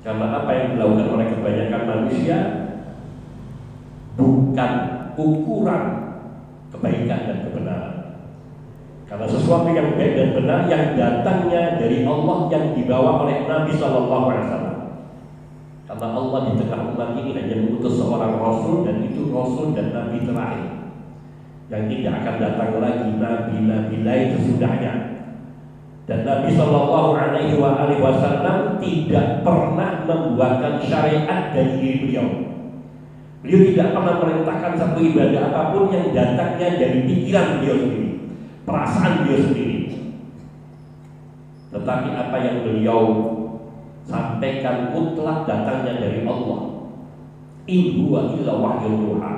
Karena apa yang dilakukan oleh kebanyakan manusia bukan ukuran kebaikan dan kebenaran. Karena sesuatu yang baik dan benar yang datangnya dari Allah, yang dibawa oleh Nabi SAW. Karena Allah di tengah umat ini hanya mengutus seorang Rasul, dan itu Rasul dan Nabi terakhir, yang tidak akan datang lagi nabi-nabi lain sesudahnya. Dan Nabi SAW tidak pernah membuatkan syariat dari diri beliau. Beliau tidak pernah merintahkan satu ibadah apapun yang datangnya dari pikiran beliau sendiri, perasaan beliau sendiri. Tetapi apa yang beliau sampaikan mutlak datangnya dari Allah. In huwa illa wahyun yuha.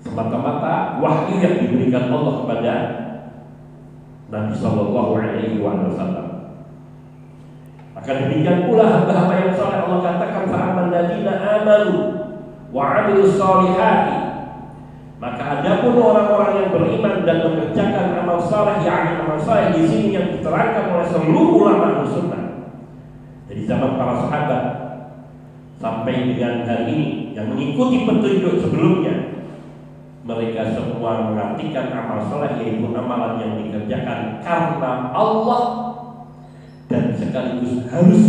Semata-mata wahyu yang diberikan Allah kepada Nabi Sallallahu Alaihi Wasallam. Maka demikian pula hamba-hamba yang saleh, Allah katakan fa'aman ladina amanu wa 'amilus solihati. Maka adapun orang-orang yang beriman dan mengerjakan amal saleh, yakni amal saleh di sini yang diterangkan oleh seluruh ulama sunnah dari zaman para sahabat sampai dengan hari ini yang mengikuti petunjuk sebelumnya, mereka semua mengartikan amal saleh yaitu amalan yang dikerjakan karena Allah dan sekaligus harus,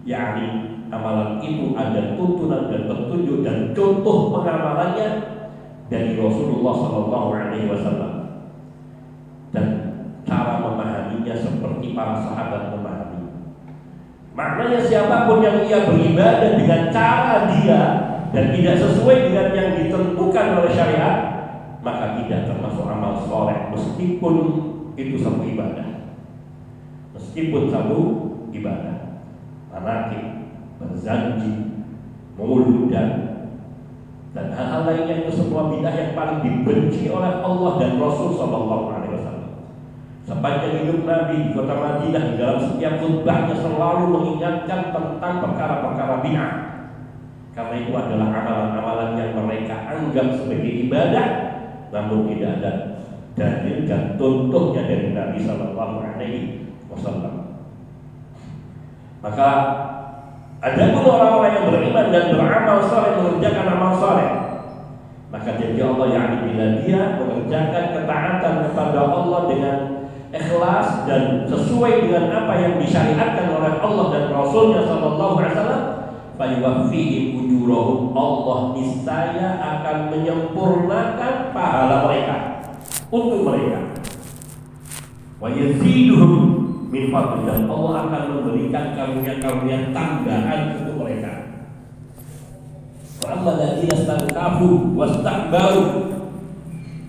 yakni amalan itu ada tuntunan dan petunjuk dan contoh pengamalannya dari Rasulullah SAW, dan cara memahaminya seperti para sahabat memahami. Maknanya siapapun yang ia beribadah dengan cara dia dan tidak sesuai dengan yang ditentukan oleh syariat, maka tidak termasuk amal soleh, meskipun itu satu ibadah. Meskipun satu ibadah, manakib, berjanji, muludan, dan hal-hal lainnya itu semua bidah yang paling dibenci oleh Allah dan Rasul SAW. Sepanjang hidup Nabi di kota Madinah, di dalam setiap khutbahnya selalu mengingatkan tentang perkara-perkara bid'ah. Karena itu adalah amalan-amalan yang mereka anggap sebagai ibadah, namun tidak ada dalil dan contohnya dari Nabi SAW. Maka ada pun orang-orang yang beriman dan beramal saleh, mengerjakan amal saleh, maka janji Allah, yakni bila dia mengerjakan ketaatan kepada Allah dengan ikhlas dan sesuai dengan apa yang disyariatkan oleh Allah dan Rasulnya SAW, fayuwaffihim ujurahum, Allah niscaya akan menyempurnakan pahala mereka untuk mereka, wa yaziduhum min fadli, dan Allah akan memberikan karunia-karunia tambahan untuk mereka. Wa amma alladziina istakbaru wastakbaru,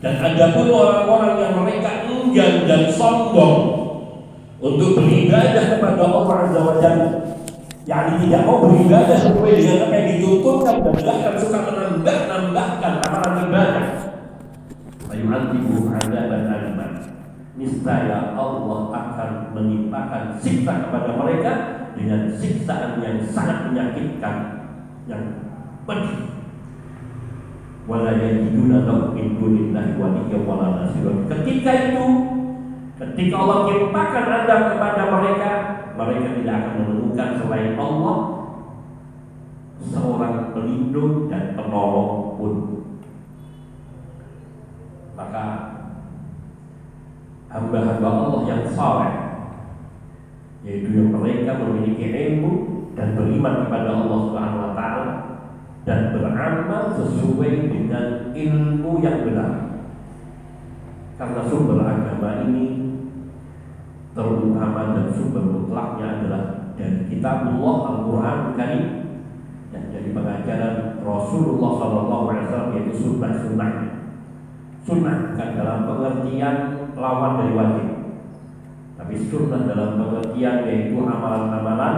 dan adapun orang-orang yang mereka enggan dan sombong untuk beribadah kepada Allah Azza wa Jalla, yakni tidak mau beribadah sesuai dengan apa yang dituntutkan dan bahkan suka menambahkan amalan ibadah, ayu'adzibuhum 'adzaban aliman, niscaya Allah akan menimpakan siksa kepada mereka dengan siksaan yang sangat menyakitkan, yang pedih. Wala yajiduna lahum min dunillahi waliyyan wala nasira. Ketika itu, ketika Allah timpakan azab kepada mereka, mereka tidak akan menemukan selain Allah seorang pelindung dan penolong pun. Maka hamba-hamba Allah yang saleh, yaitu yang mereka memiliki ilmu dan beriman kepada Allah Subhanahu wa taala dan beramal sesuai dengan ilmu yang benar. Karena sumber agama ini terutama dan sumber mutlaknya adalah dari kitabullah Al-Quran Karim dan dari pengajaran Rasulullah SAW, yaitu sunnah-sunnahnya. Sunnah bukan dalam pengertian lawan dari wajib, tapi sunnah dalam pengertian yaitu amalan-amalan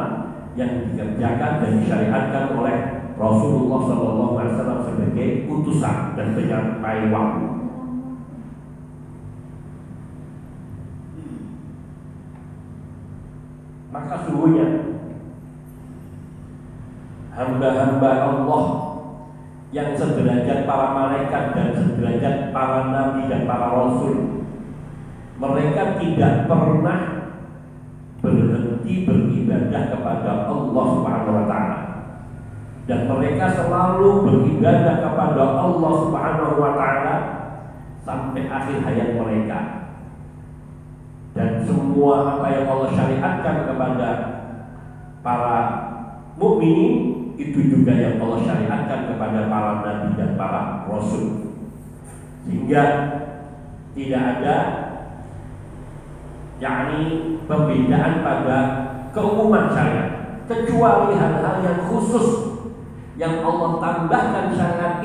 yang dikerjakan dan disyariatkan oleh Rasulullah SAW sebagai utusan dan penyampai wahyu. Maka sungguhnya hamba-hamba Allah yang sederajat para malaikat dan sederajat para nabi dan para rasul, mereka tidak pernah berhenti beribadah kepada Allah Subhanahu wa taala. dan mereka selalu beribadah kepada Allah Subhanahu wa taala sampai akhir hayat mereka. Dan semua apa yang Allah syariatkan kepada para mukminin itu juga yang Allah syariatkan kepada para nabi dan para rasul. Sehingga tidak ada yakni perbedaan pada keumuman syariat, kecuali hal-hal yang khusus yang Allah tambahkan syariat